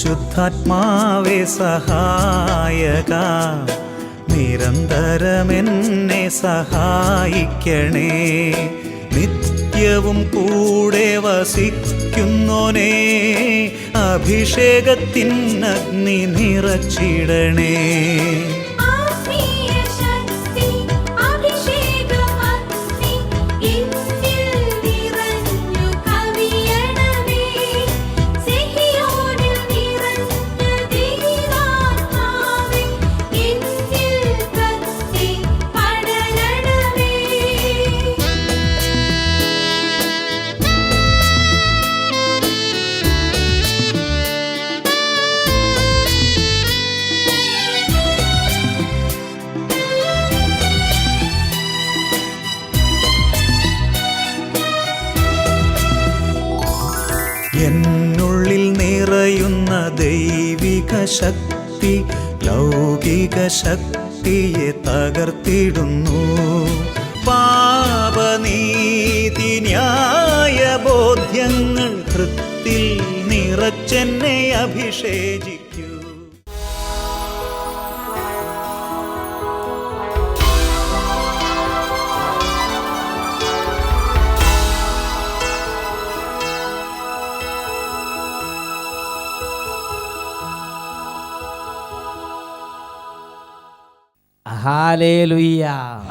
പരിശുദ്ധാത്മാവേ സഹായക, നിരന്തരമെന്നെ സഹായിക്കണേ. നിത്യവും കൂടെ വസിക്കുന്നോനേ, അഭിഷേകത്തിൻ അഗ്നി നിറച്ചിടണേ. എന്നുള്ളിൽ നിറയുന്ന ദൈവിക ശക്തി ലൗകിക ശക്തിയെ തകർത്തിടുന്നു. പാപനീതി ന്യായ ബോധ്യങ്ങൾ ഹൃത്തിൽ നിറച്ചെന്നെ അഭിഷേചിക്കൂ. ഹല്ലേലൂയ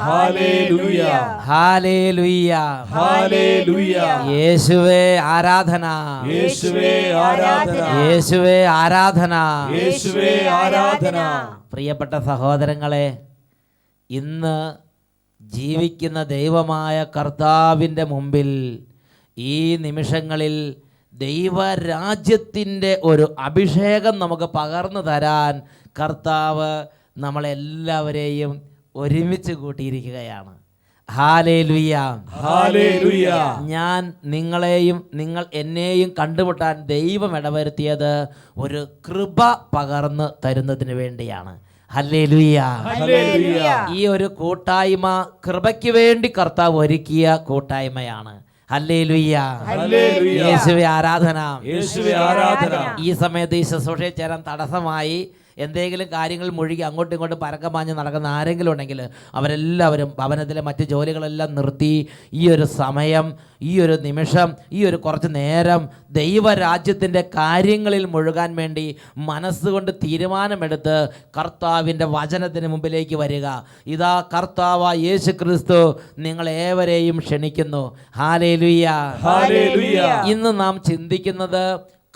ഹല്ലേലൂയ ഹല്ലേലൂയ ഹല്ലേലൂയ. യേശുവേ ആരാധന, യേശുവേ ആരാധന, യേശുവേ ആരാധന, യേശുവേ ആരാധന. പ്രിയപ്പെട്ട സഹോദരങ്ങളെ, ഇന്ന് ജീവിക്കുന്ന ദൈവമായ കർത്താവിൻ്റെ മുമ്പിൽ ഈ നിമിഷങ്ങളിൽ ദൈവരാജ്യത്തിൻ്റെ ഒരു അഭിഷേകം നമുക്ക് പകർന്നു തരാൻ കർത്താവ് നമ്മളെല്ലാവരെയും ഒരുമിച്ച് കൂട്ടിയിരിക്കുകയാണ്. Hallelujah hallelujah. ഞാൻ നിങ്ങളെയും നിങ്ങൾ എന്നെയും കണ്ടുമുട്ടാൻ ദൈവം ഇടവരുത്തിയത് ഒരു കൃപ പകർന്ന് തരുന്നതിന് വേണ്ടിയാണ്. Hallelujah hallelujah. ഈ ഒരു കൂട്ടായ്മ കൃപയ്ക്ക് വേണ്ടി കർത്താവ് ഒരുക്കിയ കൂട്ടായ്മയാണ്. ഹല്ലേലൂയ ഹല്ലേലൂയ. യേശുവേ ആരാധന, യേശുവേ ആരാധന. ഈ സമയത്ത് ഈ ശുശ്രൂഷയിൽ ചേരാൻ തടസ്സമായി എന്തെങ്കിലും കാര്യങ്ങൾ മുഴുകി അങ്ങോട്ടും ഇങ്ങോട്ടും പരക്കമാഞ്ഞ് നടക്കുന്ന ആരെങ്കിലും ഉണ്ടെങ്കിൽ അവരെല്ലാവരും ഭവനത്തിലെ മറ്റ് ജോലികളെല്ലാം നിർത്തി ഈ ഒരു സമയം, ഈ ഒരു നിമിഷം, ഈ ഒരു കുറച്ച് നേരം ദൈവരാജ്യത്തിൻ്റെ കാര്യങ്ങളിൽ മുഴുകാൻ വേണ്ടി മനസ്സുകൊണ്ട് തീരുമാനമെടുത്ത് കർത്താവിൻ്റെ വചനത്തിന് മുമ്പിലേക്ക് വരിക. ഇതാ കർത്താവ് യേശു ക്രിസ്തു നിങ്ങളേവരെയും ക്ഷണിക്കുന്നു. Hallelujah hallelujah. ഇന്ന് നാം ചിന്തിക്കുന്നത്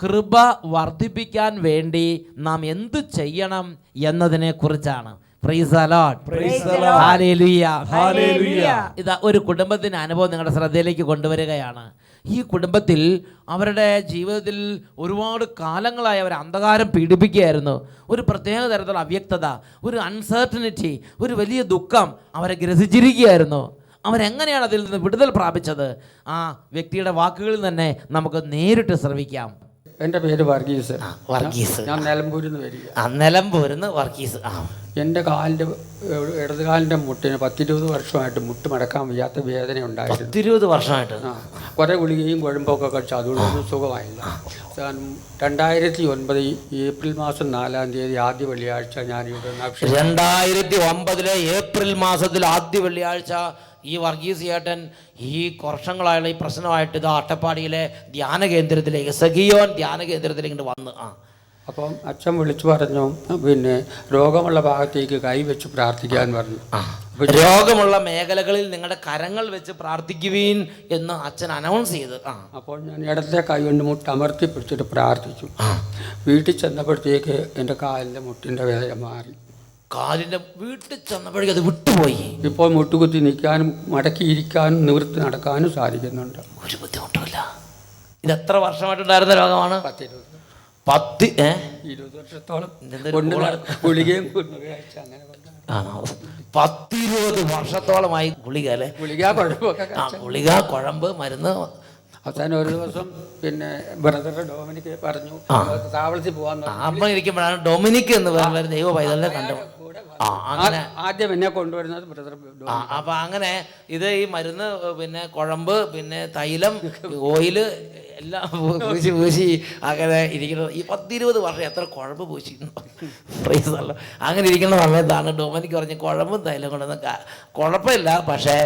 കൃപ വർദ്ധിപ്പിക്കാൻ വേണ്ടി നാം എന്ത് ചെയ്യണം എന്നതിനെ കുറിച്ചാണ്. Price the lord. Praise the Lord. Hallelujah hallelujah. ഇതാ ഒരു കുടുംബത്തിൻ്റെ അനുഭവം നിങ്ങളുടെ ശ്രദ്ധയിലേക്ക് കൊണ്ടുവരികയാണ്. ഈ കുടുംബത്തിൽ അവരുടെ ജീവിതത്തിൽ ഒരുപാട് കാലങ്ങളായി അവർ അന്ധകാരം പീഡിപ്പിക്കുകയായിരുന്നു. ഒരു പ്രത്യേക തരത്തിലുള്ള അവ്യക്തത, ഒരു അൺസർട്ടനിറ്റി, ഒരു വലിയ ദുഃഖം അവരെ ഗ്രസിച്ചിരിക്കുകയായിരുന്നു. അവരെങ്ങനെയാണ് അതിൽ നിന്ന് വിടുതൽ പ്രാപിച്ചത്? ആ വ്യക്തിയുടെ വാക്കുകളിൽ തന്നെ നമുക്ക് നേരിട്ട് ശ്രവിക്കാം. എൻ്റെ പേര് വർഗീസ്. വർഗീസ്. ഞാൻ നിലമ്പൂരിൽ നിന്ന് വരിക. നിലമ്പൂരിന്ന് വർഗീസ്. എൻ്റെ കാലിൻ്റെ ഇടതുകാലിൻ്റെ മുട്ടിന് 10-20 വർഷമായിട്ട് മുട്ട് മടക്കാൻ വയ്യാത്ത വേദന ഉണ്ടായിരുന്നു. 20 വർഷമായിട്ട് കുറേ ഗുളികയും കുഴമ്പൊക്കെ കഴിച്ചു, അതുകൊണ്ടൊന്നും സുഖമായില്ല. 2009 ഏപ്രിൽ മാസം 4-ാം തീയതി ആദ്യ വെള്ളിയാഴ്ച ഞാനിവിടെ 2009 ഏപ്രിൽ മാസത്തിൽ ആദ്യ വെള്ളിയാഴ്ച ഈ വർഗീസ് ചേട്ടൻ ഈ വർഷങ്ങളായുള്ള ഈ പ്രശ്നമായിട്ട് ഇത് അട്ടപ്പാടിയിലെ ധ്യാന കേന്ദ്രത്തിലേക്ക്, സഖിയോൻ ധ്യാന കേന്ദ്രത്തിലേക്ക് വന്ന് അപ്പം അച്ഛൻ വിളിച്ചു പറഞ്ഞു, പിന്നെ രോഗമുള്ള ഭാഗത്തേക്ക് കൈവച്ച് പ്രാർത്ഥിക്കാൻ പറഞ്ഞു. രോഗമുള്ള മേഖലകളിൽ നിങ്ങളുടെ കരങ്ങൾ വെച്ച് പ്രാർത്ഥിക്കുവീൻ എന്ന് അച്ഛൻ അനൗൺസ് ചെയ്ത്. അപ്പോൾ ഞാൻ ഇടത്തെ കൈ കൊണ്ട് മുട്ട് അമർത്തി പിടിച്ചിട്ട് പ്രാർത്ഥിച്ചു. വീട്ടിൽ ചെന്നപ്പോഴത്തേക്ക് എൻ്റെ കാലിൻ്റെ മുട്ടിൻ്റെ വേദന മാറി. കാലിൻ്റെ വീട്ടിൽ ചെന്നപ്പോഴേക്കും അത് വിട്ടുപോയി. ഇപ്പോൾ മുട്ടുകുത്തി നിൽക്കാനും മടക്കിയിരിക്കാനും നിവൃത്തി നടക്കാനും സാധിക്കുന്നുണ്ട്. ഒരു ബുദ്ധിമുട്ടുമില്ല. ഇത് എത്ര വർഷമായിട്ടുണ്ടായിരുന്ന രോഗമാണ്? 20 വർഷത്തോളം ഗുളികയും അങ്ങനെ 10-20 വർഷത്തോളമായി ഗുളിക അല്ലേ? ഗുളിക കുഴമ്പൊക്കെ ഗുളിക കുഴമ്പ് മരുന്ന്. അവസാനം ഒരു ദിവസം പിന്നെ ബ്രദർ ഡൊമിനിക്ക് പറഞ്ഞു താവളത്തിൽ പോകാൻ ഇരിക്കുമ്പോഴാണ് ഡൊമിനിക്ക് എന്ന് പറയുന്ന ദൈവ പൈതലിനെ കണ്ടു. അങ്ങനെ ആദ്യം എന്നെ കൊണ്ടുവരുന്നത് ബ്രദർ അപ്പൊ അങ്ങനെ ഇത് ഈ മരുന്ന് പിന്നെ കുഴമ്പ് പിന്നെ തൈലം ഓയില് എല്ലാം പൂശി അങ്ങനെ ഇരിക്കുന്നത് ഈ 10-20 വർഷം എത്ര കുഴമ്പ് പൂശി അങ്ങനെ ഇരിക്കുന്ന സമയത്താണ് ഡൊമിനിക്ക് പറഞ്ഞ് കുഴമ്പും തൈലം കൊണ്ടൊന്നും കുഴപ്പമില്ല, പക്ഷേ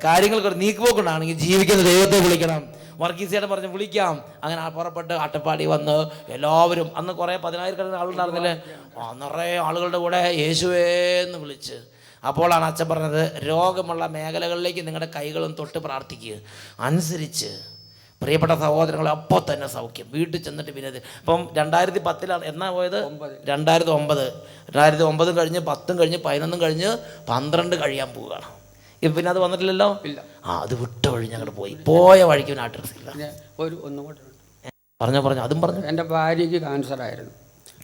കാര്യങ്ങൾക്ക് നീക്കുപോക്കുണ്ടാണെങ്കിൽ ജീവിക്കുന്ന ദൈവത്തെ വിളിക്കണം. വർഗീസിയുടെ പറഞ്ഞ് വിളിക്കാം. അങ്ങനെ പുറപ്പെട്ട് അട്ടപ്പാടി വന്ന് എല്ലാവരും അന്ന് കുറേ 10,000 ആളുണ്ടായിരുന്നില്ലേ, നിറയെ ആളുകളുടെ കൂടെ യേശുവേന്ന് വിളിച്ച്. അപ്പോഴാണ് അച്ഛൻ പറഞ്ഞത്, രോഗമുള്ള മേഖലകളിലേക്ക് നിങ്ങളുടെ കൈകളും തൊട്ട് പ്രാർത്ഥിക്കുക. അനുസരിച്ച് പ്രിയപ്പെട്ട സഹോദരങ്ങളെ അപ്പോൾ തന്നെ സൗഖ്യം. വീട്ടിൽ ചെന്നിട്ട് പിന്നെ ഇപ്പം 2010 എന്നാ പോയത്? 2009 കഴിഞ്ഞ് 10 കഴിഞ്ഞ് 11 കഴിഞ്ഞ് 12 കഴിയാൻ പോവുകയാണ്. ഇപ്പം പിന്നെ അത് വന്നിട്ടില്ലല്ലോ. അത് വിട്ട വഴി ഞങ്ങൾ പോയ വഴിക്ക് ഒരു അഡ്രസ് ഇല്ല. പറഞ്ഞോ അതും പറഞ്ഞു. എൻ്റെ ഭാര്യയ്ക്ക് ക്യാൻസറായിരുന്നു.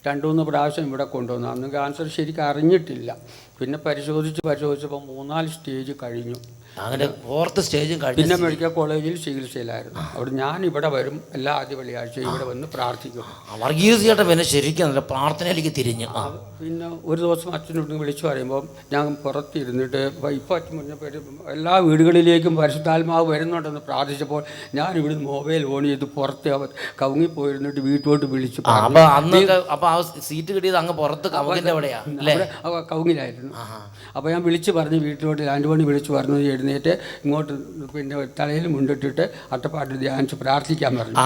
2-3 പ്രാവശ്യം ഇവിടെ കൊണ്ടുവന്നു. അന്ന് ക്യാൻസർ ശരിക്കും അറിഞ്ഞിട്ടില്ല. പിന്നെ പരിശോധിച്ചപ്പോൾ 3-4 സ്റ്റേജ് കഴിഞ്ഞു. അങ്ങനെ 4th സ്റ്റേജും കഴിഞ്ഞു. പിന്നെ മെഡിക്കൽ കോളേജിൽ ചികിത്സയിലായിരുന്നു. അവിടെ ഞാൻ ഇവിടെ വരും, എല്ലാ ആദ്യ വെള്ളിയാഴ്ച ഇവിടെ വന്ന് പ്രാർത്ഥിക്കും. വർഗീസിയായിട്ട് പിന്നെ ശരിക്കും പ്രാർത്ഥനയിലേക്ക് തിരിഞ്ഞു. പിന്നെ ഒരു ദിവസം അച്ഛനോട് വിളിച്ചു പറയുമ്പോൾ ഞാൻ പുറത്തിരുന്നിട്ട് ഇപ്പോൾ അച്ഛൻ മുന്നേ എല്ലാ വീടുകളിലേക്കും പരിശുദ്ധാത്മാവ് വരുന്നുണ്ടെന്ന് പ്രാർത്ഥിച്ചപ്പോൾ ഞാൻ ഇവിടുന്ന് മൊബൈൽ ഓൺ ചെയ്ത് പുറത്ത് കവുങ്ങിപ്പോയിരുന്നിട്ട് വീട്ടിലോട്ട് വിളിച്ചു. അപ്പോൾ അന്ന് അപ്പോൾ ആ സീറ്റ് കിട്ടിയത് അങ്ങ് പുറത്ത് കവുങ്ങിൻ്റെ എവിടെയാ കവുങ്ങിലായിരുന്നു. അപ്പോൾ ഞാൻ വിളിച്ച് പറഞ്ഞ് വീട്ടിലോട്ട് 2 മണി വിളിച്ച് പറഞ്ഞു എഴുന്നേറ്റ് ഇങ്ങോട്ട് പിന്നെ തലയിൽ മുണ്ടിട്ടിട്ട് അട്ടപ്പാട്ട് ധ്യാനിച്ച് പ്രാർത്ഥിക്കാൻ പറഞ്ഞു.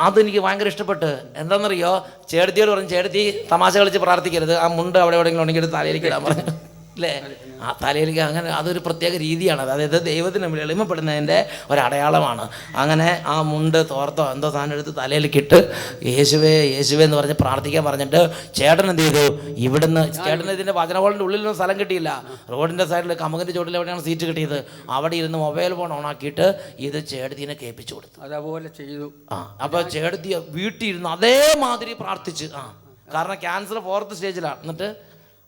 അതെനിക്ക് ഭയങ്കര ഇഷ്ടപ്പെട്ട്. എന്താണെന്നറിയോ, ചേട്ടത്തിയോട് പറഞ്ഞു, ചേട്ടത്തി തമാശ കളിച്ച് പ്രാർത്ഥിക്കരുത്, ആ മുണ്ട് അവിടെ എവിടെയെങ്കിലും ഉണ്ടെങ്കിൽ തലയിലേക്ക് ഇടാൻ പറഞ്ഞു അല്ലേ. ആ തലയിലേക്ക് അങ്ങനെ അതൊരു പ്രത്യേക രീതിയാണ്. അതായത് ദൈവത്തിന് മുന്നിൽ എളിമപ്പെടുന്നതിൻ്റെ ഒരടയാളമാണ്. അങ്ങനെ ആ മുണ്ട് തോർത്തോ എന്തോ സാധനം എടുത്ത് തലയിലേക്ക് ഇട്ട് യേശുവേ യേശുവേ എന്ന് പറഞ്ഞ് പ്രാർത്ഥിക്കാൻ പറഞ്ഞിട്ട് ചേട്ടൻ എന്ത് ചെയ്തു, ഇവിടുന്ന് ചേട്ടന് ഇതിൻ്റെ വചന ഹോളിൻ്റെ ഉള്ളിലൊന്നും സ്ഥലം കിട്ടിയില്ല. റോഡിൻ്റെ സൈഡിൽ കമുകിൻ്റെ ചോട്ടിൽ എവിടെയാണ് സീറ്റ് കിട്ടിയത്, അവിടെ ഇരുന്ന് മൊബൈൽ ഫോൺ ഓണാക്കിയിട്ട് ഇത് ചേട്ടത്തിനെ കേൾപ്പിച്ചു കൊടുത്തു. അതേപോലെ ചെയ്തു. അപ്പോൾ ചേട്ടത്തി വീട്ടിൽ ഇരുന്ന് അതേമാതിരി പ്രാർത്ഥിച്ച്. കാരണം ക്യാൻസർ 4th സ്റ്റേജിലാണ്. എന്നിട്ട്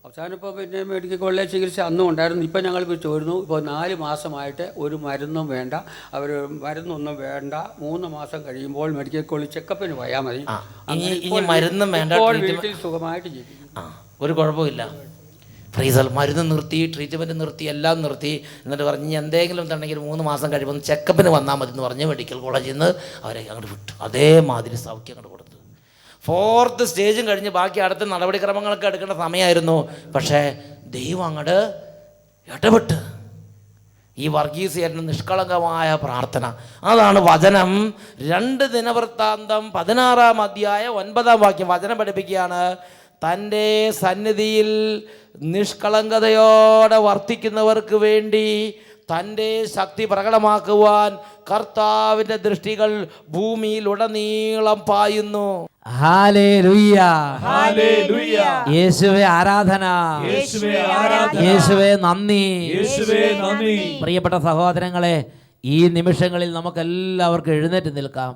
അവസാനം ഇപ്പോൾ പിന്നെ മെഡിക്കൽ കോളേജ് ചികിത്സ അന്നും ഉണ്ടായിരുന്നു. ഇപ്പം ഞങ്ങൾക്ക് ചോരുന്നു. ഇപ്പോൾ 4 മാസമായിട്ട് ഒരു മരുന്നും വേണ്ട, അവർ മരുന്നൊന്നും വേണ്ട. 3 മാസം കഴിയുമ്പോൾ മെഡിക്കൽ കോളേജ് ചെക്കപ്പിന് പോയാൽ മതി. ഇനി മരുന്നും വേണ്ട, വീട്ടിൽ സുഖമായിട്ട് ജീവിക്കും, ഒരു കുഴപ്പമില്ല. ഫ്രീസൽ മരുന്ന് നിർത്തി, ട്രീറ്റ്മെൻറ്റ് നിർത്തി, എല്ലാം നിർത്തി. എന്നിട്ട് പറഞ്ഞ് എന്തെങ്കിലും ഉണ്ടെങ്കിൽ 3 മാസം കഴിയുമ്പോൾ ചെക്കപ്പിന് വന്നാൽ മതി എന്ന് പറഞ്ഞ് മെഡിക്കൽ കോളേജിൽ നിന്ന് അവരെ അങ്ങോട്ട് വിട്ടു. അതേമാതിരി സൗഖ്യം അങ്ങോട്ട് കൊടുത്തു. 4th സ്റ്റേജും കഴിഞ്ഞ് ബാക്കി അടുത്ത നടപടിക്രമങ്ങളൊക്കെ എടുക്കേണ്ട സമയമായിരുന്നു. പക്ഷേ ദൈവം അങ്ങോട്ട് ഇടപെട്ട് ഈ വർഗീസിയൻ്റെ നിഷ്കളങ്കമായ പ്രാർത്ഥന. അതാണ് വചനം. 2 ദിനവൃത്താന്തം 16-ാം അധ്യായം 9-ാം വാക്യം വചനം പഠിപ്പിക്കുകയാണ്. തൻ്റെ സന്നിധിയിൽ നിഷ്കളങ്കതയോടെ വർത്തിക്കുന്നവർക്ക് വേണ്ടി തൻ്റെ ശക്തി പ്രകടമാക്കുവാൻ കർത്താവിൻ്റെ ദൃഷ്ടികൾ ഭൂമിയിലുടനീളം പായുന്നു. ഹല്ലേലൂയ. യേശുവേ ആരാധന, യേശുവേ നന്ദി. പ്രിയപ്പെട്ട സഹോദരങ്ങളെ, ഈ നിമിഷങ്ങളിൽ നമുക്കെല്ലാവർക്കും എഴുന്നേറ്റ് നിൽക്കാം.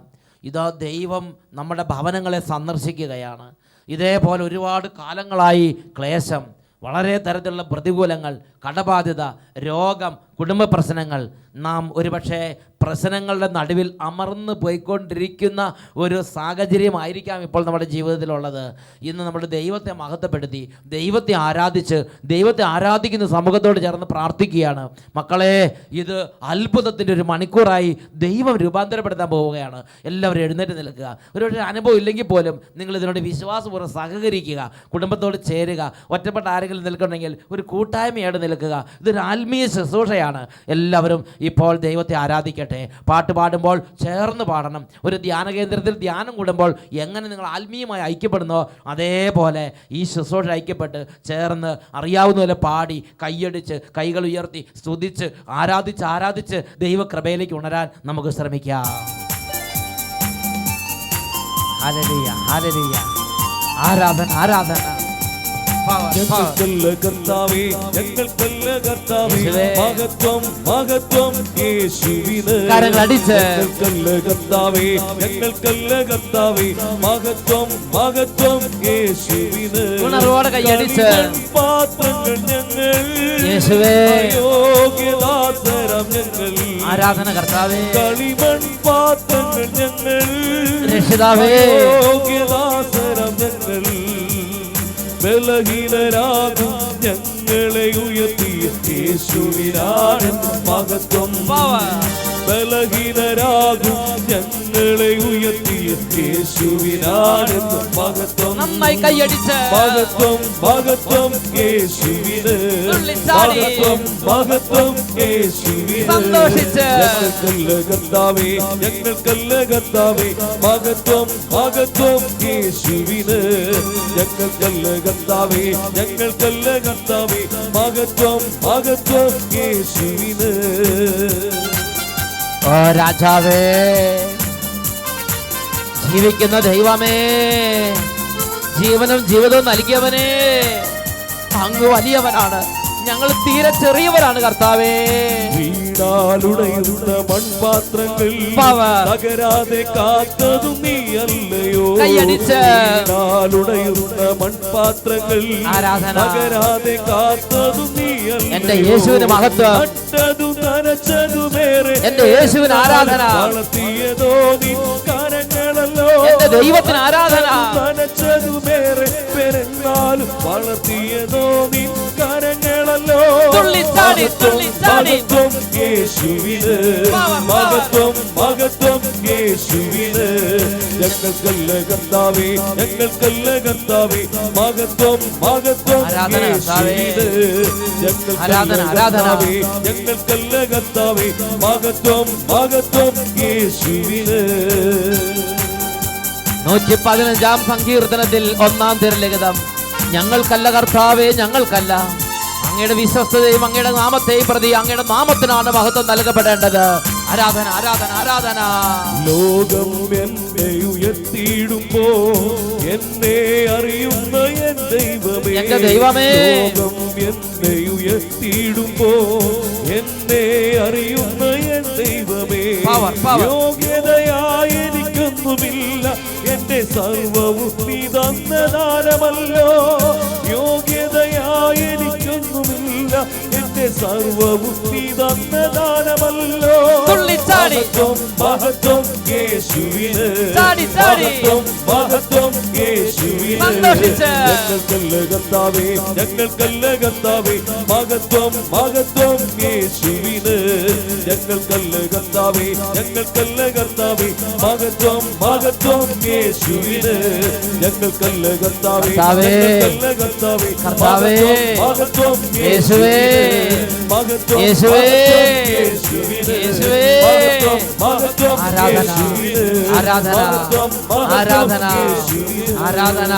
ഇതാ ദൈവം നമ്മുടെ ഭവനങ്ങളെ സന്ദർശിക്കുകയാണ്. ഇതേപോലെ ഒരുപാട് കാലങ്ങളായി ക്ലേശം, വളരെ തരത്തിലുള്ള പ്രതികൂലങ്ങൾ, കടബാധ്യത, രോഗം, കുടുംബ പ്രശ്നങ്ങൾ, നാം ഒരുപക്ഷെ പ്രശ്നങ്ങളുടെ നടുവിൽ അമർന്ന് പോയിക്കൊണ്ടിരിക്കുന്ന ഒരു സാഹചര്യമായിരിക്കാം ഇപ്പോൾ നമ്മുടെ ജീവിതത്തിലുള്ളത്. ഇന്ന് നമ്മുടെ ദൈവത്തെ മഹത്വപ്പെടുത്തി ദൈവത്തെ ആരാധിച്ച് ദൈവത്തെ ആരാധിക്കുന്ന സമൂഹത്തോട് ചേർന്ന് പ്രാർത്ഥിക്കുകയാണ്. മക്കളെ, ഇത് അത്ഭുതത്തിൻ്റെ ഒരു മണിക്കൂറായി ദൈവം രൂപാന്തരപ്പെടുത്താൻ പോവുകയാണ്. എല്ലാവരും എഴുന്നേറ്റ് നിൽക്കുക. ഒരുപക്ഷെ അനുഭവം ഇല്ലെങ്കിൽ പോലും നിങ്ങൾ ഇതിനോട് വിശ്വാസപൂർവ്വം സഹകരിക്കുക, കുടുംബത്തോട് ചേരുക. ഒറ്റപ്പെട്ട ആരെങ്കിലും നിൽക്കണമെങ്കിൽ ഒരു കൂട്ടായ്മയായിട്ട് നിൽക്കുക. ഇതൊരു ആത്മീയ ശുശ്രൂഷയാണ്. എല്ലാവരും ഇപ്പോൾ ദൈവത്തെ ആരാധിക്കട്ടെ. പാട്ട് പാടുമ്പോൾ ചേർന്ന് പാടണം. ഒരു ധ്യാന കേന്ദ്രത്തിൽ ധ്യാനം കൂടുമ്പോൾ എങ്ങനെ നിങ്ങൾ ആത്മീയമായി ഐക്യപ്പെടുന്നോ അതേപോലെ ഈ ശുശ്രൂഷ ഐക്യപ്പെട്ട് ചേർന്ന് അറിയാവുന്ന പോലെ പാടി കൈയടിച്ച് കൈകൾ ഉയർത്തി സ്തുതിച്ച് ആരാധിച്ച് ദൈവകൃപയിലേക്ക് ഉണരാൻ നമുക്ക് ശ്രമിക്കാം. Hallelujah, hallelujah. ആരാധന. ഞങ്ങൾക്കല്ല കർത്താവേ, ഞങ്ങൾക്കല്ല കർത്താവേ, മഹത്വം യേശുവിന്. ഞങ്ങൾക്കല്ല കർത്താവേ, ഞങ്ങൾക്കല്ല കർത്താവേ, മഹത്വം യേശുവിന്. പാത്രങ്ങൾ ഞങ്ങൾ, യോഗ്യദാസരം ഞങ്ങൾ. ആരാധന കർത്താവേ. കളിമൺ പാത്രങ്ങൾ ഞങ്ങൾ, യോഗ്യദാസരം ഞങ്ങൾ. ബലഹീനരാകും ഞങ്ങൾ ഞങ്ങളെ ഉയർത്തിയ യേശുവിനാണ് മഹത്വം. ബലഹീനരാകും ഞങ്ങളെ ഉയർത്തിയ യേശുവിനാണ് മഹത്വം. നന്നായി കൈയടിച്ച് മഹത്വം മഹത്വം യേശുവിന്, മഹത്വം മഹത്വം യേശുവിന്. സന്തോഷിച്ച് ഞങ്ങൾക്കല്ല കർത്താവേ, ഞങ്ങൾക്കല്ല കർത്താവേ, മഹത്വം മഹത്വം യേശുവിന്. ഞങ്ങൾക്കല്ല കർത്താവേ, ഞങ്ങൾക്കല്ല കർത്താവേ, മഹത്വം മഹത്വം യേശുവിന്. ഓ രാജാവേ, ജീവിക്കുന്ന ദൈവമേ, ജീവനും ജീവിതവും നൽകിയവനേ, അങ്ങ് വലിയവനാണ്, ഞങ്ങൾ തീരെ ചെറിയവരാണ് കർത്താവേ. വീണാലുടയുന്ന മൺപാത്രങ്ങൾ തകരാതെ കാത്തതും നീ അല്ലയോ. വീണാലുടയുന്ന മൺപാത്രങ്ങൾ തകരാതെ കാത്തതും നീ അല്ലയോ. എന്റെ യേശുവിന് മഹത്വം, നട്ടതും നനച്ചതുമേറെ എന്റെ യേശുവിന് ആരാധന. വളർത്തിയതോ നിൻ കരങ്ങളല്ലോ. എന്റെ ദൈവത്തിന് ആരാധന. നനച്ചതുമേറെ പെരുന്നാലും വളർത്തിയതോ നിൻ കരങ്ങളല്ലോ. തുള്ളിച്ചാടി തുള്ളിച്ചാടി യേശുവിന് മഹത്വം മഹത്വം യേശുവിന്. ഞങ്ങൾക്കല്ല കർത്താവേ, ഞങ്ങൾക്കല്ല കർത്താവേ, മഹത്വം മഹത്വം യേശുവിന്. ഞങ്ങൾക്കല്ല കർത്താവേ, ഞങ്ങൾക്കല്ല കർത്താവേ, മഹത്വം മഹത്വം യേശുവിന്. 115 സങ്കീർത്തനത്തിൽ 1-ാം തിരുലിഖിതം, ഞങ്ങൾക്കല്ല കർത്താവേ, ഞങ്ങൾക്കല്ല, അങ്ങയുടെ വിശ്വസ്തതയും അങ്ങയുടെ നാമത്തെയും പ്രതി അങ്ങയുടെ നാമത്തിനാണ് മഹത്വം നൽകപ്പെടേണ്ടത്. ആരാധന ആരാധന ആരാധന. ലോകം എന്നെ ഉയർത്തിയിടുമ്പോ എന്നെ അറിയുന്ന എൻ ദൈവമേ, എന്റെ ദൈവമേ, ലോകം എന്നെ ഉയർത്തിയിടുമ്പോ എന്നെ അറിയുന്ന എൻ ദൈവമേ, യോഗ്യതയായി എനിക്കൊന്നുമില്ല, എന്റെ സർവവും നീ തന്ന ദാനമല്ലോ. യോഗ്യതയായി എനിക്കൊന്നുമില്ല, എന്റെ സർവവും നീ തന്ന ദാനമല്ലോ. മഹത്വം മഹത്വം യേശുവിന്, മഹത്വം മഹത്വം യേശുവിന്. ഞങ്ങൾക്കല്ല കർത്താവേ, ഞങ്ങൾക്കല്ല കർത്താവേ, മഹത്വം മഹത്വം യേശുവിന്. ഞങ്ങൾക്കല്ല കർത്താവേ, ഞങ്ങൾക്കല്ല കർത്താവേ, മഹത്വം മഹത്വം യേശുവിന്. ഞങ്ങൾക്കല്ല കർത്താവേ, ഞങ്ങൾക്കല്ല കർത്താവേ, മഹത്വം യേശുവേ, മഹത്വം യേശുവേ, യേശുവേ. ആരാധന ആരാധന ആരാധന ആരാധന.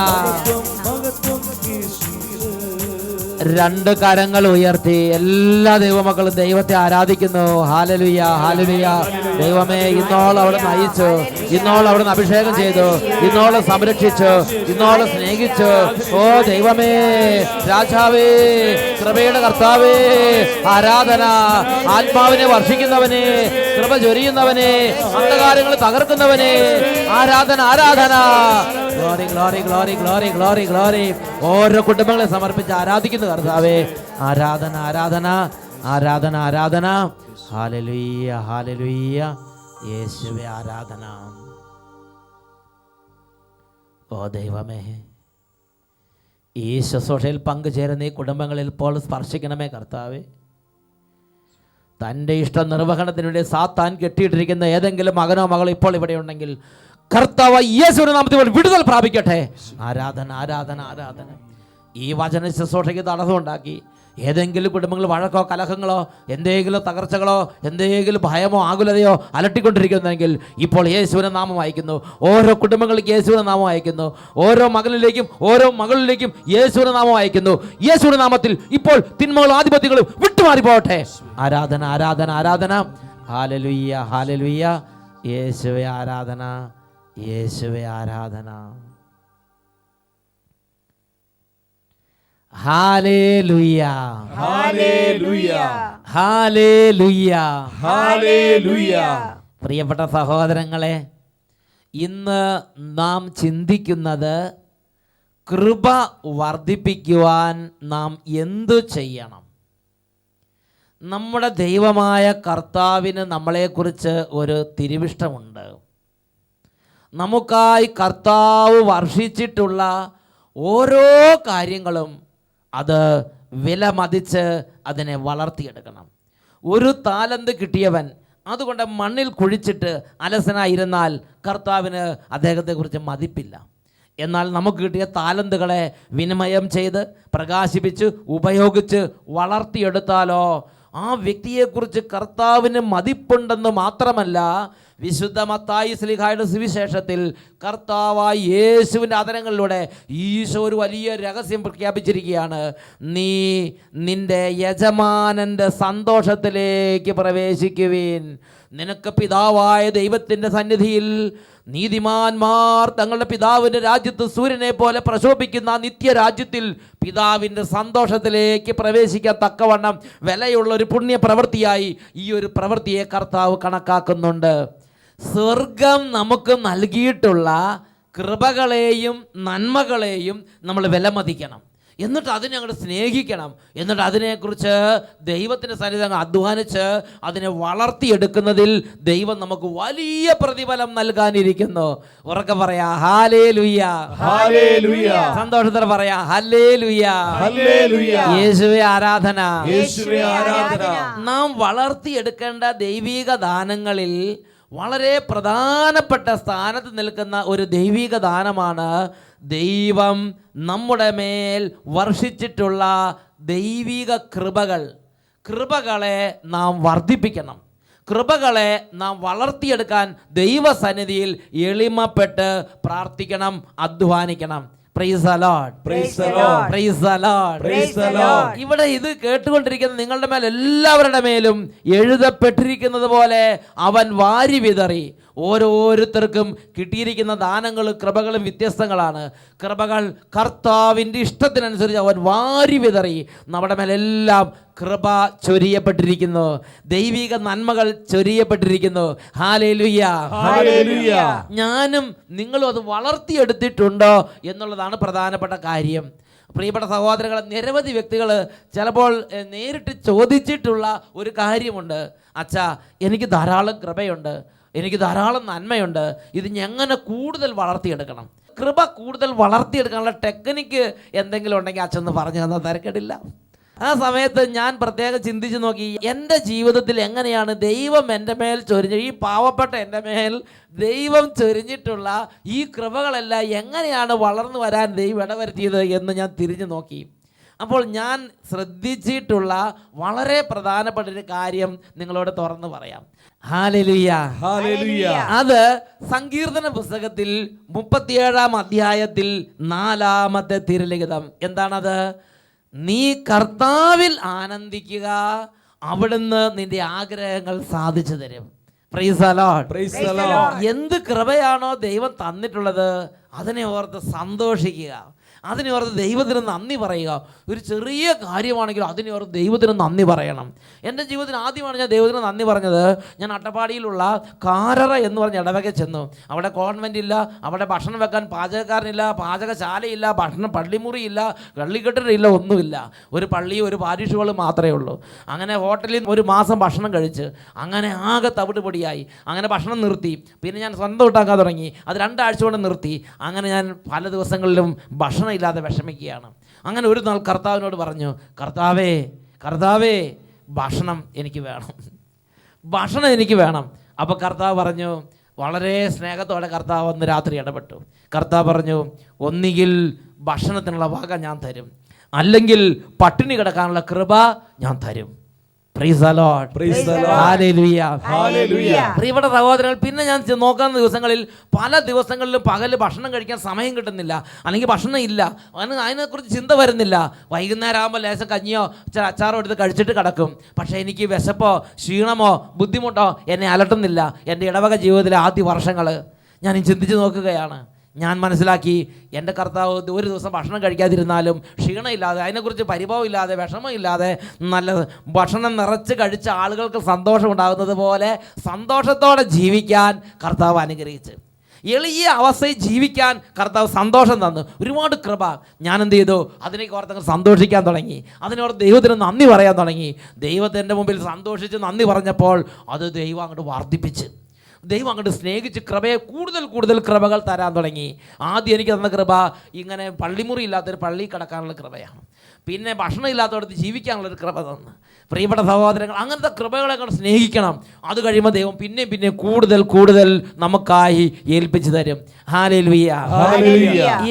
2 കരങ്ങൾ ഉയർത്തി എല്ലാ ദൈവമക്കളും ദൈവത്തെ ആരാധിക്കുന്നു. Hallelujah hallelujah. ദൈവമേ, ഇന്നോളം അവിടെ നയിച്ചു, ഇന്നോളം അവിടെ അഭിഷേകം ചെയ്തു, ഇന്നോളം സംരക്ഷിച്ചു, ഇന്നോളം സ്നേഹിച്ചു. ഓ ദൈവമേ, രാജാവേ, കൃപയുടെ കർത്താവേ, ആരാധന. ആത്മാവിനെ വർഷിക്കുന്നവനെ, കൃപ ചൊരിയുന്നവനെ, അന്ധകാരങ്ങൾ തകർക്കുന്നവനെ, ആരാധന ആരാധന. Glory glory glory glory glory glory. ഓരോ കുടുംബങ്ങളെ സമർപ്പിച്ച് ആരാധിക്കുന്നു കർത്താവേ. ആരാധന ആരാധന ആരാധന ആരാധന. ഹല്ലേലൂയ ഹല്ലേലൂയ. യേശുവേ ആരാധന. ഓ ദൈവമേ, ഈ ശുശ്രൂഷയിൽ പങ്കുചേരുന്ന ഈ കുടുംബങ്ങളിൽ ഇപ്പോൾ സ്പർശിക്കണമേ കർത്താവേ. തൻ്റെ ഇഷ്ട നിർവഹണത്തിനുവേണ്ടി സാത്താൻ കെട്ടിയിട്ടിരിക്കുന്ന ഏതെങ്കിലും മകനോ മകളോ ഇപ്പോൾ ഇവിടെ ഉണ്ടെങ്കിൽ കർത്താവ് യേശുവിന്റെ നാമത്തിൽ വിടുതൽ പ്രാപിക്കട്ടെ. ആരാധന ആരാധന ആരാധന. ഈ വചന ശുശ്രൂഷയ്ക്ക് തടസ്സമുണ്ടാക്കി ഏതെങ്കിലും കുടുംബങ്ങൾ വഴക്കോ കലഹങ്ങളോ എന്തെങ്കിലും തകർച്ചകളോ എന്തെങ്കിലും ഭയമോ ആകുലതയോ അലട്ടിക്കൊണ്ടിരിക്കുന്നെങ്കിൽ ഇപ്പോൾ യേശുവിനെ നാമം അയക്കുന്നു. ഓരോ കുടുംബങ്ങളിലേക്ക് യേശുവിനെ നാമം അയക്കുന്നു. ഓരോ മകനിലേക്കും ഓരോ മകളിലേക്കും യേശുവിനെ നാമം അയക്കുന്നു. യേശുവിന്റെ നാമത്തിൽ ഇപ്പോൾ തിന്മകളും ആധിപത്യങ്ങളും വിട്ടുമാറി പോകട്ടെ. ആരാധന ആരാധന ആരാധന. ഹല്ലേലൂയ ഹല്ലേലൂയ. യേശുവേ ആരാധന, യേശുവേ ആരാധന. ഹല്ലേലൂയ ഹല്ലേലൂയ ഹല്ലേലൂയ ഹല്ലേലൂയ. പ്രിയപ്പെട്ട സഹോദരങ്ങളെ, ഇന്ന് നാം ചിന്തിക്കുന്നത് കൃപ വർദ്ധിപ്പിക്കുവാൻ നാം എന്തു ചെയ്യണം. നമ്മുടെ ദൈവമായ കർത്താവിന് നമ്മളെക്കുറിച്ച് ഒരു തിരുവിഷ്ടമുണ്ട്. നമുക്കായി കർത്താവ് വർഷിച്ചിട്ടുള്ള ഓരോ കാര്യങ്ങളും അത് വില മതിച്ച് അതിനെ വളർത്തിയെടുക്കണം. ഒരു താലന്ത് കിട്ടിയവൻ അതുകൊണ്ട് മണ്ണിൽ കുഴിച്ചിട്ട് അലസനായിരുന്നാൽ കർത്താവിന് അദ്ദേഹത്തെക്കുറിച്ച് മതിപ്പില്ല. എന്നാൽ നമുക്ക് കിട്ടിയ താലന്തുകളെ വിനിമയം ചെയ്ത് പ്രകാശിപ്പിച്ച് ഉപയോഗിച്ച് വളർത്തിയെടുത്താലോ ആ വ്യക്തിയെക്കുറിച്ച് കർത്താവിന് മതിപ്പുണ്ടെന്ന് മാത്രമല്ല, വിശുദ്ധ മത്തായി ശ്ലീഹായുടെ സുവിശേഷത്തിൽ കർത്താവായ യേശുവിൻ്റെ അധരങ്ങളിലൂടെ ഈശോ ഒരു വലിയ രഹസ്യം പ്രഖ്യാപിച്ചിരിക്കുകയാണ്. നീ നിൻ്റെ യജമാനൻ്റെ സന്തോഷത്തിലേക്ക് പ്രവേശിക്കുവിൻ. നിനക്ക് പിതാവായ ദൈവത്തിൻ്റെ സന്നിധിയിൽ നീതിമാന്മാർ തങ്ങളുടെ പിതാവിൻ്റെ രാജ്യത്ത് സൂര്യനെ പോലെ പ്രശോഭിക്കുന്ന നിത്യരാജ്യത്തിൽ പിതാവിൻ്റെ സന്തോഷത്തിലേക്ക് പ്രവേശിക്കാൻ തക്കവണ്ണം വിലയുള്ള ഒരു പുണ്യ പ്രവൃത്തിയായി ഈ ഒരു പ്രവൃത്തിയെ കർത്താവ് കണക്കാക്കുന്നുണ്ട്. സ്വർഗം നമുക്ക് നൽകിയിട്ടുള്ള കൃപകളെയും നന്മകളെയും നമ്മൾ വിലമതിക്കണം. എന്നിട്ട് അതിനെ അങ്ങോട്ട് സ്നേഹിക്കണം. എന്നിട്ട് അതിനെക്കുറിച്ച് ദൈവത്തിൻ്റെ സന്നിധി അങ്ങ് അധ്വാനിച്ച് അതിനെ വളർത്തിയെടുക്കുന്നതിൽ ദൈവം നമുക്ക് വലിയ പ്രതിഫലം നൽകാനിരിക്കുന്നു. ഉറക്കെ പറയാ ഹല്ലേലൂയ, ഹല്ലേലൂയ. സന്തോഷത്തോടെ പറയാ ഹല്ലേലൂയ, ഹല്ലേലൂയ. യേശുവേ ആരാധന, യേശുവേ ആരാധന. നാം വളർത്തിയെടുക്കേണ്ട ദൈവിക ദാനങ്ങളിൽ വളരെ പ്രധാനപ്പെട്ട സ്ഥാനത്ത് നിൽക്കുന്ന ഒരു ദൈവിക ദാനമാണ് ദൈവം നമ്മുടെ മേൽ വർഷിച്ചിട്ടുള്ള ദൈവിക കൃപകൾ. കൃപകളെ നാം വർദ്ധിപ്പിക്കണം. കൃപകളെ നാം വളർത്തിയെടുക്കാൻ ദൈവസന്നിധിയിൽ എളിമപ്പെട്ട് പ്രാർത്ഥിക്കണം, അധ്വാനിക്കണം. Praise the lord, praise the lord, praise the lord, praise the lord. ഇവിടെ ഇത് കേട്ടുകൊണ്ടിരിക്കുന്ന നിങ്ങളുടെ മേൽ എല്ലാവരുടെ മേലും എഴുതപ്പെട്ടിരിക്കുന്നത് പോലെ അവൻ വാരി വിതറി. ഓരോരുത്തർക്കും കിട്ടിയിരിക്കുന്ന ദാനങ്ങളും കൃപകളും വ്യത്യസ്തങ്ങളാണ്. കൃപകൾ കർത്താവിൻ്റെ ഇഷ്ടത്തിനനുസരിച്ച് അവൻ വാരി വിതറി. നമ്മുടെ മേലെല്ലാം കൃപ ചൊരിയപ്പെട്ടിരിക്കുന്നു, ദൈവിക നന്മകൾ ചൊരിയപ്പെട്ടിരിക്കുന്നു. Hallelujah, hallelujah. ഞാനും നിങ്ങളും അത് വളർത്തിയെടുത്തിട്ടുണ്ടോ എന്നുള്ളതാണ് പ്രധാനപ്പെട്ട കാര്യം. പ്രിയപ്പെട്ട സഹോദരങ്ങളെ, നിരവധി വ്യക്തികൾ ചിലപ്പോൾ നേരിട്ട് ചോദിച്ചിട്ടുള്ള ഒരു കാര്യമുണ്ട്. അച്ഛാ, എനിക്ക് ധാരാളം കൃപയുണ്ട്, എനിക്ക് ധാരാളം നന്മയുണ്ട്, ഇത് എങ്ങനെ കൂടുതൽ വളർത്തിയെടുക്കണം? കൃപ കൂടുതൽ വളർത്തിയെടുക്കാനുള്ള ടെക്നിക്ക് എന്തെങ്കിലും ഉണ്ടെങ്കിൽ അച്ഛൻ പറഞ്ഞു തന്നാൽ തിരക്കേടില്ല. ആ സമയത്ത് ഞാൻ പ്രത്യേകം ചിന്തിച്ച് നോക്കി, എൻ്റെ ജീവിതത്തിൽ എങ്ങനെയാണ് ദൈവം എൻ്റെ മേൽ ചൊരിഞ്ഞ, ഈ പാവപ്പെട്ട എൻ്റെ മേൽ ദൈവം ചൊരിഞ്ഞിട്ടുള്ള ഈ കൃപകളെല്ലാം എങ്ങനെയാണ് വളർന്നു വരാൻ ദൈവം ഇടവരുത്തിയത് എന്ന് ഞാൻ തിരിഞ്ഞു നോക്കി. അപ്പോൾ ഞാൻ ശ്രദ്ധിച്ചിട്ടുള്ള വളരെ പ്രധാനപ്പെട്ട ഒരു കാര്യം നിങ്ങളോട് തുറന്നു പറയാം. Hallelujah, hallelujah. അത് സങ്കീർത്തന പുസ്തകത്തിൽ 37-ാം അധ്യായത്തിൽ 4-ാമത്തെ തിരുലിഖിതം. എന്താണത്? നീ കർത്താവിൽ ആനന്ദിക്കുക, അവിടുന്ന് നിന്റെ ആഗ്രഹങ്ങൾ സാധിച്ചു തരും. Price the lord, praise the Lord. എന്ത് കൃപയാണോ ദൈവം തന്നിട്ടുള്ളത് അതിനെ ഓർത്ത് സന്തോഷിക്കുക, അതിനെ ഓർത്ത് ദൈവത്തിന് നന്ദി പറയുക. ഒരു ചെറിയ കാര്യമാണെങ്കിലും അതിനെ ഓർത്ത് ദൈവത്തിന് നന്ദി പറയണം. എൻ്റെ ജീവിതത്തിൽ ആദ്യമാണ് ഞാൻ ദൈവത്തിന് നന്ദി പറഞ്ഞത്. ഞാൻ അട്ടപ്പാടിയിലുള്ള കാരറ എന്ന് പറഞ്ഞ ഇടവകയിൽ ചെന്നു. അവിടെ കോൺവെൻ്റ് ഇല്ല, അവിടെ ഭക്ഷണം വെക്കാൻ പാചകക്കാരനില്ല, പാചകശാലയില്ല, പള്ളിമുറിയില്ല, കള്ളിക്കെട്ടില്ല, ഒന്നുമില്ല. ഒരു പള്ളി, ഒരു പാരിഷ് ഹാൾ മാത്രമേ ഉള്ളൂ. അങ്ങനെ ഹോട്ടലിൽ ഒരു മാസം ഭക്ഷണം കഴിച്ച് അങ്ങനെ ആകെ തവിട് പൊടിയായി. അങ്ങനെ ഭക്ഷണം നിർത്തി. പിന്നെ ഞാൻ സ്വന്തം ഉണ്ടാക്കാൻ തുടങ്ങി. അത് 2 ആഴ്ച കൊണ്ട് നിർത്തി. അങ്ങനെ ഞാൻ പല ദിവസങ്ങളിലും ഭക്ഷണം ഇല്ലാതെ വിഷമിക്കുകയാണ്. അങ്ങനെ ഒരു നാൾ കർത്താവിനോട് പറഞ്ഞു, കർത്താവേ ഭക്ഷണം എനിക്ക് വേണം, ഭക്ഷണം എനിക്ക് വേണം. അപ്പോൾ കർത്താവ് പറഞ്ഞു, വളരെ സ്നേഹത്തോടെ കർത്താവ് അന്ന് രാത്രി ഇടപെട്ടു. കർത്താവ് പറഞ്ഞു, ഒന്നുകിൽ ഭക്ഷണത്തിനുള്ള വക ഞാൻ തരും, അല്ലെങ്കിൽ പട്ടിണി കിടക്കാനുള്ള കൃപ ഞാൻ തരും. Price the lord, praise the Lord. Hallelujah, hallelujah. പ്രിയപ്പെട്ട സഹോദരങ്ങൾ, പിന്നെ ഞാൻ നോക്കുന്ന ദിവസങ്ങളിൽ പല ദിവസങ്ങളിലും പകല് ഭക്ഷണം കഴിക്കാൻ സമയം കിട്ടുന്നില്ല, അല്ലെങ്കിൽ ഭക്ഷണം ഇല്ല, അതിനെക്കുറിച്ച് ചിന്ത വരുന്നില്ല. വൈകുന്നേരം ആകുമ്പോൾ ലേശം കഞ്ഞിയോ അച്ചാറോ എടുത്ത് കഴിച്ചിട്ട് കിടക്കും. പക്ഷേ എനിക്ക് വിശപ്പോ ക്ഷീണമോ ബുദ്ധിമുട്ടോ എന്നെ അലട്ടുന്നില്ല. എൻ്റെ ഇടവക ജീവിതത്തിലെ ആദ്യ വർഷങ്ങൾ ഞാൻ ചിന്തിച്ച് നോക്കുകയാണ്. ഞാൻ മനസ്സിലാക്കി, എൻ്റെ കർത്താവ് ഒരു ദിവസം ഭക്ഷണം കഴിക്കാതിരുന്നാലും ക്ഷീണമില്ലാതെ, അതിനെക്കുറിച്ച് പരിഭവമില്ലാതെ, വിഷമമില്ലാതെ, നല്ല ഭക്ഷണം നിറച്ച് കഴിച്ച ആളുകൾക്ക് സന്തോഷം ഉണ്ടാകുന്നത് പോലെ സന്തോഷത്തോടെ ജീവിക്കാൻ കർത്താവ് അനുഗ്രഹിച്ച്, എളിയ അവസ്ഥയിൽ ജീവിക്കാൻ കർത്താവ് സന്തോഷം തന്നു. ഒരുപാട് കൃപ. ഞാൻ എന്ത് ചെയ്തു? അതിനേക്ക് ഓർത്തങ്ങ് സന്തോഷിക്കാൻ തുടങ്ങി. അതിനോട് ദൈവത്തിന് നന്ദി പറയാൻ തുടങ്ങി. ദൈവത്തിൻ്റെ മുമ്പിൽ സന്തോഷിച്ച് നന്ദി പറഞ്ഞപ്പോൾ അത് ദൈവം അങ്ങോട്ട് വർദ്ധിപ്പിച്ച്, ദൈവം അങ്ങോട്ട് സ്നേഹിച്ച് കൃപയെ കൂടുതൽ കൃപകൾ തരാൻ തുടങ്ങി. ആദ്യം എനിക്ക് തന്ന കൃപ ഇങ്ങനെ പള്ളിമുറി ഇല്ലാത്തൊരു പള്ളി കിടക്കാനുള്ള കൃപയാണ്. പിന്നെ ഭക്ഷണം ഇല്ലാത്തടത്ത് ജീവിക്കാനുള്ളൊരു കൃപ തന്നു. പ്രിയപ്പെട്ട സഹോദരങ്ങൾ, അങ്ങനത്തെ കൃപകളെ കൊണ്ട് സ്നേഹിക്കണം. അത് കഴിയുമ്പോൾ ദൈവം പിന്നെ പിന്നെ കൂടുതൽ കൂടുതൽ നമുക്കായി ഏൽപ്പിച്ചു തരും. ഹല്ലേലൂയ.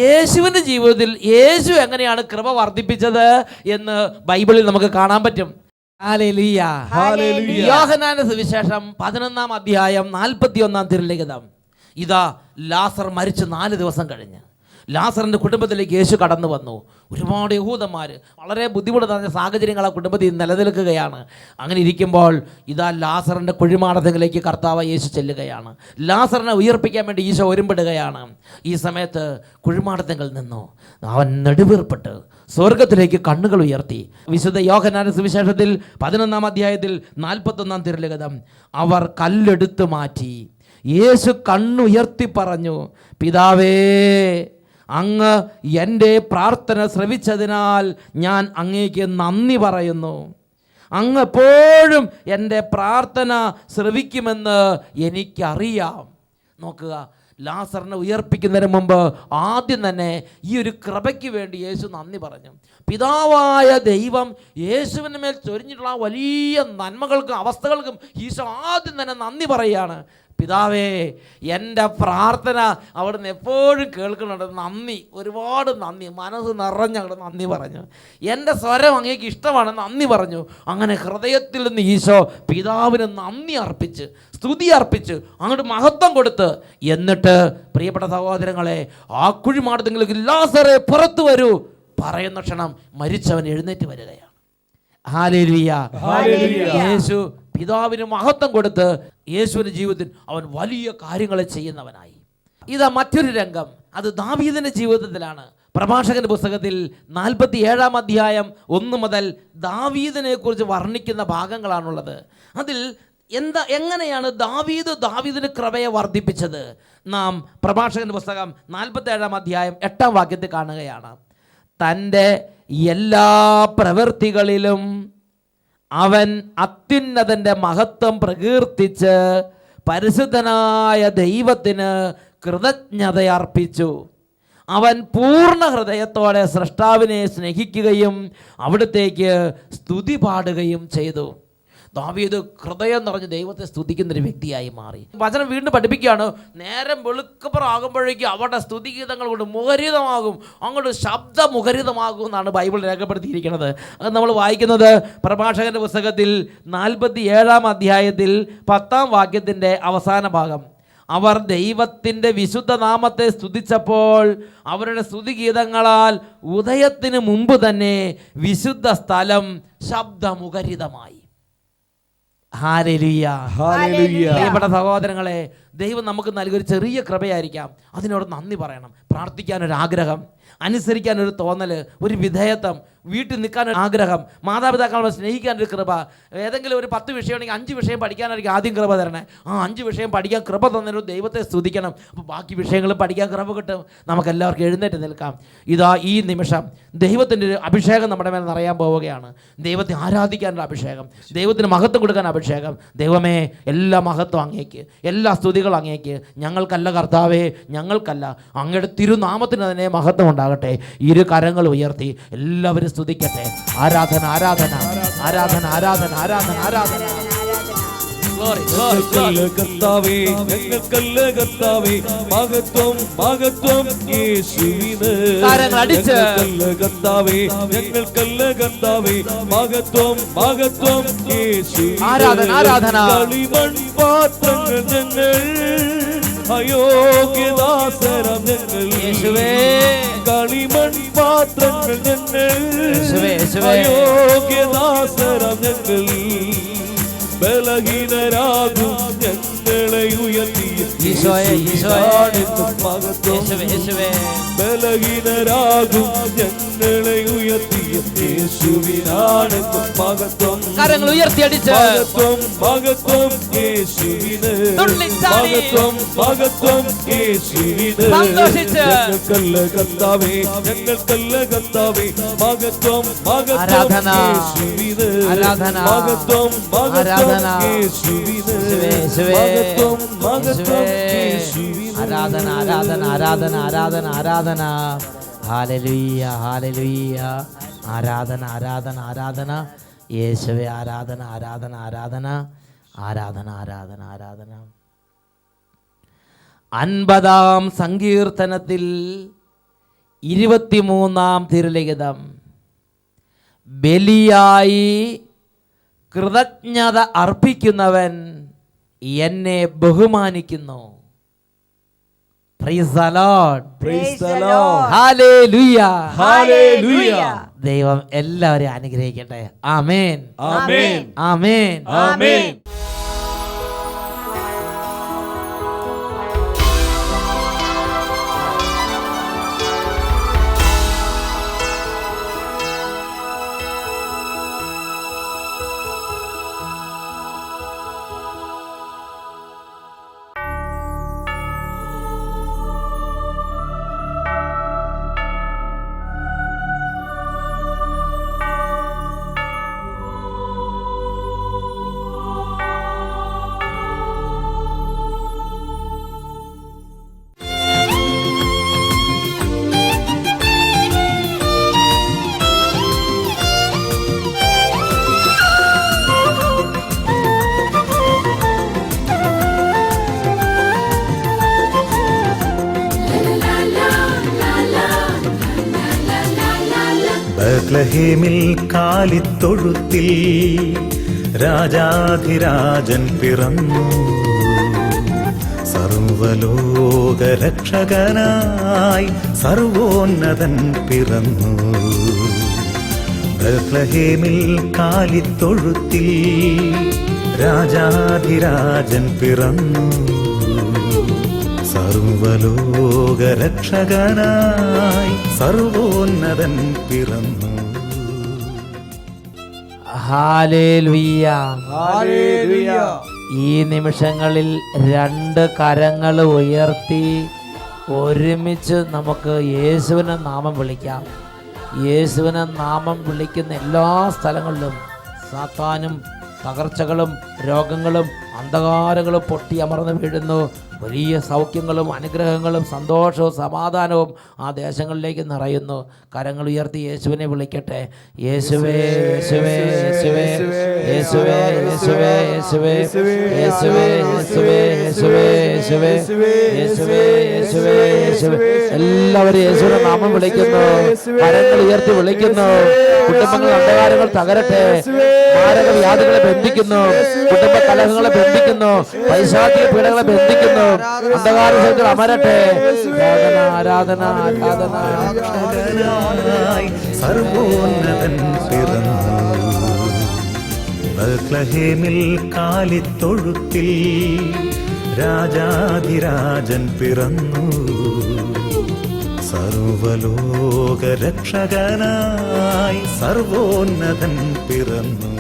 യേശുവിൻ്റെ ജീവിതത്തിൽ യേശു എങ്ങനെയാണ് കൃപ വർദ്ധിപ്പിച്ചത് എന്ന് ബൈബിളിൽ നമുക്ക് കാണാൻ പറ്റും. ഹല്ലേലൂയ. യോഹന്നാന്റെ സുവിശേഷം 11-ാം അധ്യായം 41-ാം തിരുലിഖിതം. ഇതാ ലാസർ മരിച്ച് 4 ദിവസം കഴിഞ്ഞ് ലാസറിൻ്റെ കുടുംബത്തിലേക്ക് യേശു കടന്നു വന്നു. ഒരുപാട് യഹൂദന്മാർ, വളരെ ബുദ്ധിമുട്ട് നിറഞ്ഞ സാഹചര്യങ്ങൾ ആ കുടുംബത്തിൽ നിലനിൽക്കുകയാണ്. അങ്ങനെ ഇരിക്കുമ്പോൾ ഇതാ ലാസറിൻ്റെ കുഴിമാടത്തിലേക്ക് കർത്താവ് യേശു ചെല്ലുകയാണ്. ലാസറിനെ ഉയർപ്പിക്കാൻ വേണ്ടി ഈശോ ഒരുമ്പെടുകയാണ്. ഈ സമയത്ത് കുഴിമാടത്തിങ്കിൽ നിന്നു അവൻ നെടുവീർപ്പിട്ട് സ്വർഗത്തിലേക്ക് കണ്ണുകൾ ഉയർത്തി. വിശുദ്ധ യോഹന്നാന്റെ സുവിശേഷത്തിൽ 11-ാം അധ്യായത്തിൽ 41-ാം തിരുലിഖിതം. അവർ കല്ലെടുത്ത് മാറ്റി. യേശു കണ്ണുയർത്തി പറഞ്ഞു, പിതാവേ, അങ്ങ് എൻ്റെ പ്രാർത്ഥന ശ്രവിച്ചതിനാൽ ഞാൻ അങ്ങേക്ക് നന്ദി പറയുന്നു. അങ്ങ് എപ്പോഴും എൻ്റെ പ്രാർത്ഥന ശ്രവിക്കുമെന്ന് എനിക്കറിയാം. നോക്കുക, ലാസറിനെ ഉയർപ്പിക്കുന്നതിന് മുമ്പ് ആദ്യം തന്നെ ഈ ഒരു കൃപയ്ക്ക് വേണ്ടി യേശു നന്ദി പറഞ്ഞു. പിതാവായ ദൈവം യേശുവിന് മേൽ ചൊരിഞ്ഞിട്ടുള്ള വലിയ നന്മകൾക്കും അവസ്ഥകൾക്കും ഈശോ ആദ്യം തന്നെ നന്ദി പറയുകയാണ്. പിതാവേ, എൻ്റെ പ്രാർത്ഥന അവിടുന്ന് എപ്പോഴും കേൾക്കുന്നുണ്ട്, നന്ദി, ഒരുപാട് നന്ദി, മനസ്സ് നിറഞ്ഞ അവിടെ നന്ദി പറഞ്ഞു. എൻ്റെ സ്വരം അങ്ങേക്ക് ഇഷ്ടമാണ്, നന്ദി പറഞ്ഞു. അങ്ങനെ ഹൃദയത്തിൽ നിന്ന് ഈശോ പിതാവിന് നന്ദി അർപ്പിച്ച്, സ്തുതി അർപ്പിച്ച്, അങ്ങോട്ട് മഹത്വം കൊടുത്ത്, എന്നിട്ട് പ്രിയപ്പെട്ട സഹോദരങ്ങളെ, ആ കുഴിമാടത്തിലേക്ക് ലാസറേ പുറത്തു വരൂ പറയുന്ന ക്ഷണം മരിച്ചവൻ എഴുന്നേറ്റ് വരികയാണ്. ഹല്ലേലൂയ. യേശു പിതാവിന് മഹത്വം കൊടുത്ത് യേശുവിൻ്റെ ജീവിതത്തിൽ അവൻ വലിയ കാര്യങ്ങളെ ചെയ്യുന്നവനായി. ഇതാ മറ്റൊരു രംഗം, അത് ദാവീദിൻ്റെ ജീവിതത്തിലാണ്. പ്രഭാഷകന്റെ പുസ്തകത്തിൽ 47-ാം അധ്യായം 1 മുതൽ ദാവീദിനെ കുറിച്ച് വർണ്ണിക്കുന്ന ഭാഗങ്ങളാണുള്ളത്. അതിൽ എങ്ങനെയാണ് ദാവീദിന് കൃപയെ വർദ്ധിപ്പിച്ചത്? നാം പ്രഭാഷകന്റെ പുസ്തകം 47-ാം അധ്യായം 8-ാം വാക്യത്തിൽ കാണുകയാണ്. തൻ്റെ എല്ലാ പ്രവൃത്തികളിലും അവൻ അത്യുന്നതൻ്റെ മഹത്വം പ്രകീർത്തിച്ച് പരിശുദ്ധനായ ദൈവത്തിന് കൃതജ്ഞതയർപ്പിച്ചു. അവൻ പൂർണ്ണ ഹൃദയത്തോടെ സ്രഷ്ടാവിനെ സ്നേഹിക്കുകയും അവിടുത്തേക്ക് സ്തുതി പാടുകയും ചെയ്തു. ദാവീദ് ഹൃദയം നിറഞ്ഞ് ദൈവത്തെ സ്തുതിക്കുന്നൊരു വ്യക്തിയായി മാറി. വചനം വീണ്ടും പഠിപ്പിക്കുകയാണ്, നേരം വെളുക്കപ്പുറാകുമ്പോഴേക്കും അവരുടെ സ്തുതിഗീതങ്ങൾ കൊണ്ട് മുഖരിതമാകും, അങ്ങോട്ട് ശബ്ദമുഖരിതമാകും എന്നാണ് ബൈബിൾ രേഖപ്പെടുത്തിയിരിക്കുന്നത്. അത് നമ്മൾ വായിക്കുന്നത് പ്രഭാഷകന്റെ പുസ്തകത്തിൽ 47-ാം അധ്യായത്തിൽ 10-ാം വാക്യത്തിൻ്റെ അവസാന ഭാഗം. അവർ ദൈവത്തിൻ്റെ വിശുദ്ധ നാമത്തെ സ്തുതിച്ചപ്പോൾ അവരുടെ സ്തുതിഗീതങ്ങളാൽ ഉദയത്തിന് മുമ്പ് തന്നെ വിശുദ്ധ സ്ഥലം ശബ്ദമുഖരിതമായി. ഹല്ലേലൂയ. പ്രിയപ്പെട്ട സഹോദരങ്ങളെ, ദൈവം നമുക്ക് നൽകിയൊരു ചെറിയ കൃപയായിരിക്കാം, അതിനോട് നന്ദി പറയണം. പ്രാർത്ഥിക്കാനൊരാഗ്രഹം, അനുസരിക്കാനൊരു തോന്നൽ, ഒരു വിധേയത്വം, വീട്ടിൽ നിൽക്കാനൊരു ആഗ്രഹം, മാതാപിതാക്കളെ സ്നേഹിക്കാനൊരു കൃപ. ഏതെങ്കിലും ഒരു 10 വിഷയമുണ്ടെങ്കിൽ 5 വിഷയം പഠിക്കാനായിരിക്കും ആദ്യം കൃപ തരണേ. ആ 5 വിഷയം പഠിക്കാൻ കൃപ തന്നൊരു ദൈവത്തെ സ്തുതിക്കണം. അപ്പോൾ ബാക്കി വിഷയങ്ങൾ പഠിക്കാൻ കൃപ കിട്ടും. നമുക്കെല്ലാവർക്കും എഴുന്നേറ്റ് നിൽക്കാം. ഇതാ ഈ നിമിഷം ദൈവത്തിൻ്റെ ഒരു അഭിഷേകം നമ്മുടെ മേൽ നിറയാൻ പോവുകയാണ്. ദൈവത്തെ ആരാധിക്കാനുള്ള അഭിഷേകം, ദൈവത്തിന് മഹത്വം കൊടുക്കാൻ അഭിഷേകം. ദൈവമേ, എല്ലാ മഹത്വം അങ്ങേക്ക്, എല്ലാ സ്തുതികളും അങ്ങേക്ക്. ഞങ്ങൾക്കല്ല കർത്താവേ, ഞങ്ങൾക്കല്ല, അങ്ങയുടെ തിരുനാമത്തിന് തന്നെ മഹത്വം ഉണ്ടാകട്ടെ. ഇരു കരങ്ങൾ ഉയർത്തി എല്ലാവരും സ്തുതിക്കട്ടെ. ആരാധന, ആരാധന, ആരാധന, ആരാധന, ആരാധന, ആരാധന. കർത്താവേ, ഞങ്ങൾക്കല്ല കർത്താവേ, മഹത്വം മഹത്വം യേശുവിന്. കർത്താവേ, ഞങ്ങൾക്കല്ല കർത്താവേ, മഹത്വം മഹത്വം യേശുവിന്. ആരാധന, ആരാധന. കളിമൺ പാത്രങ്ങൾ ഞങ്ങൾ, അയോഗ്യദാസരം ഞങ്ങൾ. യേശുവേ, കളിമൺ പാത്രങ്ങൾ ഞങ്ങൾ, യേശുവേ, യേശുവേ. അയോഗ്യദാസരം ഞങ്ങൾ. ബലഹീനരാകും ഞങ്ങളെ ഉയർത്തിയ ഈശോയെ, ഈശോയെ. മഹത്വം. യേശുവേ, ബലഹീനരാകും ഞങ്ങളെ ഉയർത്തിയ യേശുവിനാണ് മഹത്വം. കരങ്ങൾ ഉയർത്തിയടിച്ച് മഹത്വം മഹത്വം യേശുവിന്. മഹത്വം മഹത്വം യേശുവിന്. ഞങ്ങൾക്കല്ല കർത്താവേ, ഞങ്ങൾക്കല്ല കർത്താവേ, മഹത്വം മഹത്വം യേശുവിന്. മഹത്വം മഹത്വം യേശുവിന്. മഹത്വം മഹത്വം യേശുവിന്. ആരാധന, ആരാധന, ആരാധന, ആരാധന, ആരാധന. Hallelujah, hallelujah. ആരാധന ആരാധന ആരാധന യേശുവേ, ആരാധന ആരാധന ആരാധന ആരാധന ആരാധന ആരാധന. 50-ാം സങ്കീർത്തനത്തിൽ 23-ാം തിരുലിഖിതം, ബലിയായി കൃതജ്ഞത അർപ്പിക്കുന്നവൻ എന്നെ ബഹുമാനിക്കുന്നു. Praise the Lord. Praise the Lord. Hallelujah. Hallelujah. ദൈവം എല്ലാവരെയും അനുഗ്രഹിക്കട്ടെ. ആമേൻ. Amen. ആമേൻ. Amen. ബത്ലഹേമിൽ കാലിത്തൊഴുത്തിൽ രാജാധിരാജൻ പിറന്നു. സർവലോകരക്ഷകനായി സർവോന്നതൻ പിറന്നു. ബത്ലഹേമിൽ കാലിത്തൊഴുത്തിൽ രാജാധിരാജൻ പിറന്നു. സർവലോകരക്ഷകനായി സർവോന്നതൻ പിറന്നു. ഹല്ലേലൂയ. Hallelujah. ഈ നിമിഷങ്ങളിൽ 2 കരങ്ങൾ ഉയർത്തി ഒരുമിച്ച് നമുക്ക് യേശുവിനെ നാമം വിളിക്കാം. യേശുവിനെ നാമം വിളിക്കുന്ന എല്ലാ സ്ഥലങ്ങളിലും സാത്താനും തകർച്ചകളും രോഗങ്ങളും അന്ധകാരങ്ങളും പൊട്ടി അമർന്നു വീഴുന്നു. വലിയ സൗഖ്യങ്ങളും അനുഗ്രഹങ്ങളും സന്തോഷവും സമാധാനവും ആ ദേശങ്ങളിലേക്ക് നിറയുന്നു. കരങ്ങൾ ഉയർത്തി യേശുവിനെ വിളിക്കട്ടെ. യേശുവേ യേശുവേ യേശുവേ യേശുവേ യേശുവേ യേശുവേ യേശുവേ യേശുവേ യേശുവേ യേശുവേ യേശുവേ യേശുവേ യേശുവേ. എല്ലാവരും യേശുവിനെ നാമം വിളിക്കുന്നു, കരങ്ങൾ ഉയർത്തി വിളിക്കുന്നു. കുടുംബങ്ങൾ അന്ധകാരങ്ങൾ തകരട്ടെ. മാരക വ്യാധികളെ ബന്ധിക്കുന്നു, കുടുംബ കലഹങ്ങളെ ബന്ധിക്കുന്നു, പൈശാചിക പീഡകളെ ബന്ധിക്കുന്നു. അന്ധകാര ശക്തികൾ അമരട്ടെ. ആരാധന ആരാധന ആരാധന. സർവോന്നതൻ പിറന്നു. ബത്ലഹേമിൽ കാലിത്തൊഴുത്തിൽ രാജാധിരാജൻ പിറന്നു. സർവലോകരക്ഷകനായി സർവോന്നതൻ പിറന്നു.